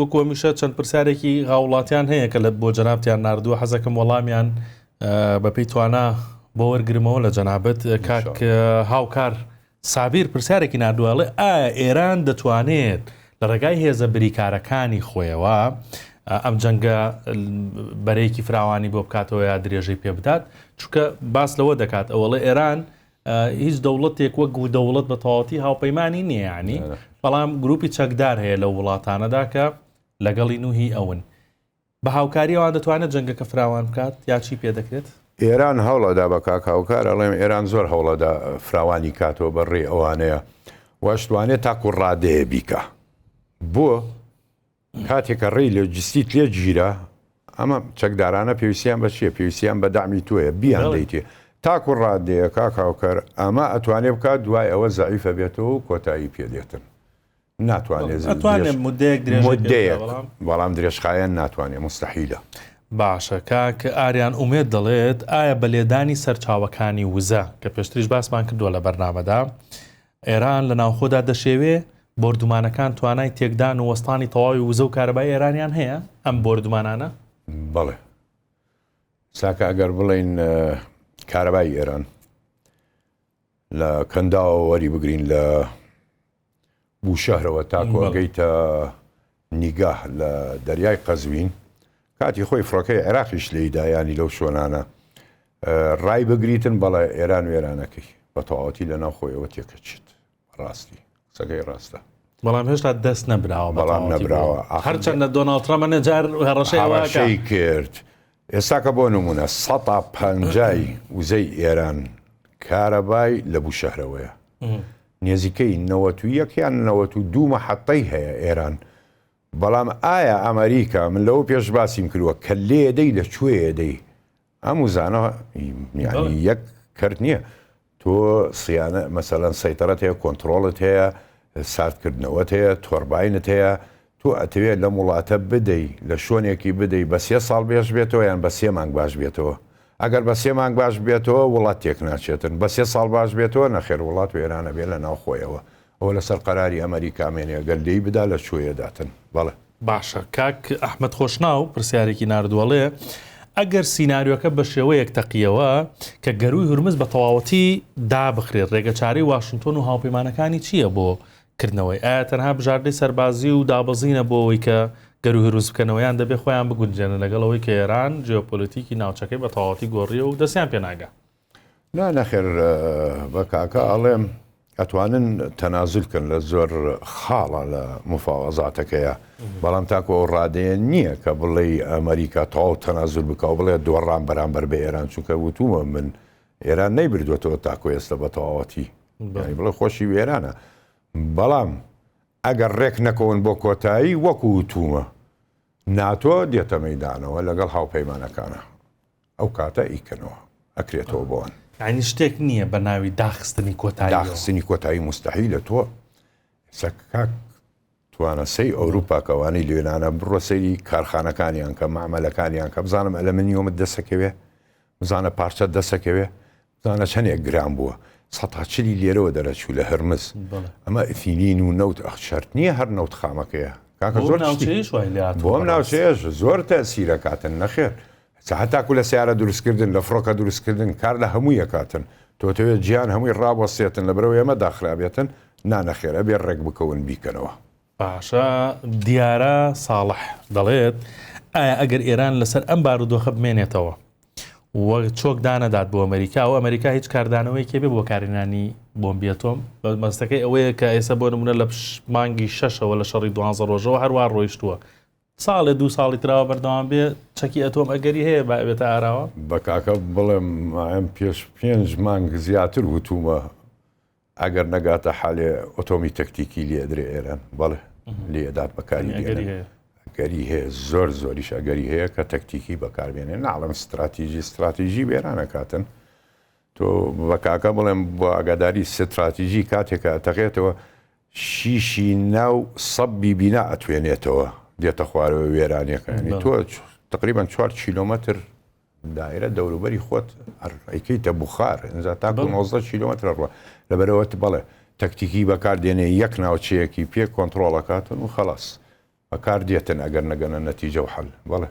وەکو هەمیشە چەند پرسیارێکی هاوڵاتیان هەیە کە لە بۆ جەنابتیان ناردووە حەزەکەم وەڵامیان بەپێی توانە بۆ وەرگرمەوە لە جەنابەت کاک هاوکار سابیر پرسیارێکی نردووەڵێ ئایا ئێران دەتوانێت لە ڕێگای هێزە بریکارەکانی خۆیەوە ئەم جەنگە بەرەیەکی فراوانی بۆ بکاتەوە یا درێژەی پێ بدات چونکە باس لەوە دەکات ئەوڵێ ئێران هیچ دەوڵەتێک وەک دەوڵەت بە تەواوەتی هاوپەیمانی نییە یعنی بەڵام گروپی چەکدار هەیە لە وڵاتانەدا کە لەگەڵی نوهی ئەون بە هاوکاری ئەوان دەتوانێت جەنگەکە فراوان بکات یا چی پێ دەکرێت؟ ئێران هەوڵەدا بە کاک هاوکار ئەڵێم ئێران زۆر هەوڵەدا فراوانی کاتەوە بەڕێ ئەوانەیە واشتوانێت تاکو ڕادەیە بیکە بۆ کاتێکە ڕێی لۆجستیک لێ گیرە ئەمە چەکدارانە پێویستیان بە چیە پێویستیان بە دامی تۆیە بیان دەیتێ تاکو ڕادەیە کاک هاوکار ئەمە ئەتوانێت بکات دوای ئەوە زەعیفە بێتەوە و کۆتایی پێدێتن ناتوانێت مدەیەک بەڵام درێژخایەن ناتوانێت مستەحیلە. باشە کاک ئاریان ئومێد دەڵێت ئایا بە لێدانی سەرچاوەکانی وزە کە پێشتریش باسمان کردووە لە بەرنامەدا ئێران لە ناوخۆدا دەشێوێ بۆردومانەکان توانای تێکدان و وەستانی تەواوی وزە و کارەبای ئێرانیان هەیە ئەم بۆردومانانە؟ بەڵێ ساکە ئەگەر بڵین کارەبای ئێران لە کەنداوە وەری بگرین لە بوشەهرەوە تاکو ئەگەیتە نیگاه لە دەریای قەزوین کاتی خۆی فڕۆکەی عێراقیش لێیدا ینی لەو شوێنانە ڕای بگریتن بەڵێ ئێران وێرانەکەی بە تەواوەتی لە ناو خۆیەوە تێکەچێت ڕاستی سەگەی ڕاستە بەڵام هێشتا دەست نەبراوە بەڵام نەبراوە هەرچەندە دۆناڵد ترەمە نەجار هەڕەشەی کرد ئێستا کە بۆ نمونە 150 وزەی ئێران کارەبای لە بوشەهرەوەیە نێزیکەی 91 یان 92 مەحەطەی هەیە ئێران بەڵام ئایا ئەمریکا من لەوە پێش باسیم کردووە کە لێدەی لەکوێ دەی ئەم وزانە یەک کرد نییە تۆ سیانە مەسەلەن سەیتەرەت هەیە کۆنتترۆڵت هەیە ساردکردنەوەت هەیە تۆرباینت هەیە تۆ ئەتەوێت لە وڵاتە بدەی لە شوۆنێکی بدەی بە 3 ساڵ بێش بێتەوە یان بە 3 مانگ باش بێتەوە ئەگەر بە 3 مانگ باش بێتەوە وڵات تێک ناچێتن بە 3 ساڵ باش بێتەوە نەخێر وڵات و ئێرانە بێ لە ناو خۆیەوە ئەوە لەسەر قەراری ئەمریکا مێنێ گەل لێی بدا لە شوێداتن بەڵێ باشە کاک ئەحمەد خۆشناو پرسیارێکی نردووەڵێ ئەگەر سیناریۆکە بە شێوەیەک تەقیەوە کە گەروی هورمز بە تەواوەتی دابخرێت ڕێگەچارەی واشنگتۆن و هاوپەیمانەکانی چییە بۆ کردنەوەی ئایا تەنها بژاردەی سەربازی و دابەزینە بۆ ئەوەی کە گەروی هورمز بکەنەوەیان دەبێت خۆیان بگونجێنە لەگەڵەوەی کە ئێران جیۆپۆلیتیکی ناوچەکەی بە تەواوەتی گۆڕیە و دەستیان پێناگا نەخێر بە کاکە ئەڵێم ئەتوانن تەنازلکن لە زۆر خاڵە لە مفاوەزاتەکەیە بەڵام تاکو ئەو ڕادەیە نییە کە بڵێ ئەمریکا تەواو تەنازل بکە و بڵێ دۆڕان بەرامبەر بە ئێران چونکە وتومە من ئێران نەیبردوێتەوە تاکو ئێستا بە تەواوەتی بڵێ خۆشی وێرانە بەڵام ئەگەر ڕێک نەکەون بۆ کۆتایی وەکو وتومە ناتۆ دێتە مەیدانەوە لەگەڵ هاوپەیمانەکانە ئەو کاتە ئیکەنەوە ئەکرێتەوە بۆن ینی شتێک نییە بە ناوی داخستنی کۆتایی داخستنی کۆتایی مستەحیلە تۆ سەکاک توانە سەی ئەوروپا کەوانەی لێنانە بڕۆ سەیری کارخانەکانیان کە مامەلەکانیان کە بزانم ئەلەمنیۆمت دەسەکەوێ بزانە پارچە دەسەکەوێ بزانە چەندێک گران بووە 100 لێرەوە دەرەچوو لە هەرمز ئەمە ئەفینین و نەوت شەرت نییە هەر نەوت خامەکەیە کاکە زۆر بۆم ناوچێژ زۆر تەسیرەکاتن نەخێر هەتاکو لە سیارە دروستکردن لە فڕۆکە دروستکردن کار لە هەمووی یەکاتن تۆتەوێت گیان هەمووی ڕابوەستێتن لە بەرەوە ئێمە داخرابێتن نانەخێرە بێ ڕێک بکەون بیکەنەوە. باشە دیارە ساڵح دەڵێت ئایا ئەگەر ئێران لەسەر ئەم بارودۆخە بمێنێتەوە وە چۆک دانەدات بۆ ئەمریکا و ئەمریکا هیچ کاردانەوەی کێبێ بۆ کارێنانی بۆمبی ئەتۆم مەستەکەی ئەوەیە کە ئێستا بۆ نمونە لە مانگی 6ەوە لە شەڕی 12 ڕۆژەوە هەروە ڕۆیشتووە ساڵێ 2 ساڵی تراوە بەردەوام بێ چەکی ئەتۆم ئەگەری هەیە بێتە ئاراوە بە کاکە بڵێم ئەم پێش 5 مانگ زیاتر وتومە ئەگەر نەگاتە حالێ ئۆتۆمی تەکتیکی لێدرێ ئێران بەڵێ لێدات بەکاری ئەگەری هەیە زۆر زۆریش ئەگەری هەیە کە تەکتیکی بەکاربێنێ ناڵم استراتیژی بێرانە کاتن تۆ بە کاکە بڵێم بۆ ئاگاداری استراتیژی کاتێکە تەقێتەوە شیشی ناو سەبی بینا ئەتوێنێتەوە دێتە خوارەوە وێرانیەکانی تۆ تقریبان 4 کیلۆمەتر دایرە دەوروبەری خۆت ئەیکەیتە بوخار ئەنجا تاکو 19 کیلۆمەتر ڕوە لەبەرەوەت بەڵێ تەکتیکی بەکاردێنێ یەک ناوچەیەکی پێ کۆنتترۆڵەکاتن و خەڵاس بەکار دێتن ئەگەر نەگەنە نەتیجە و حەل بەڵێ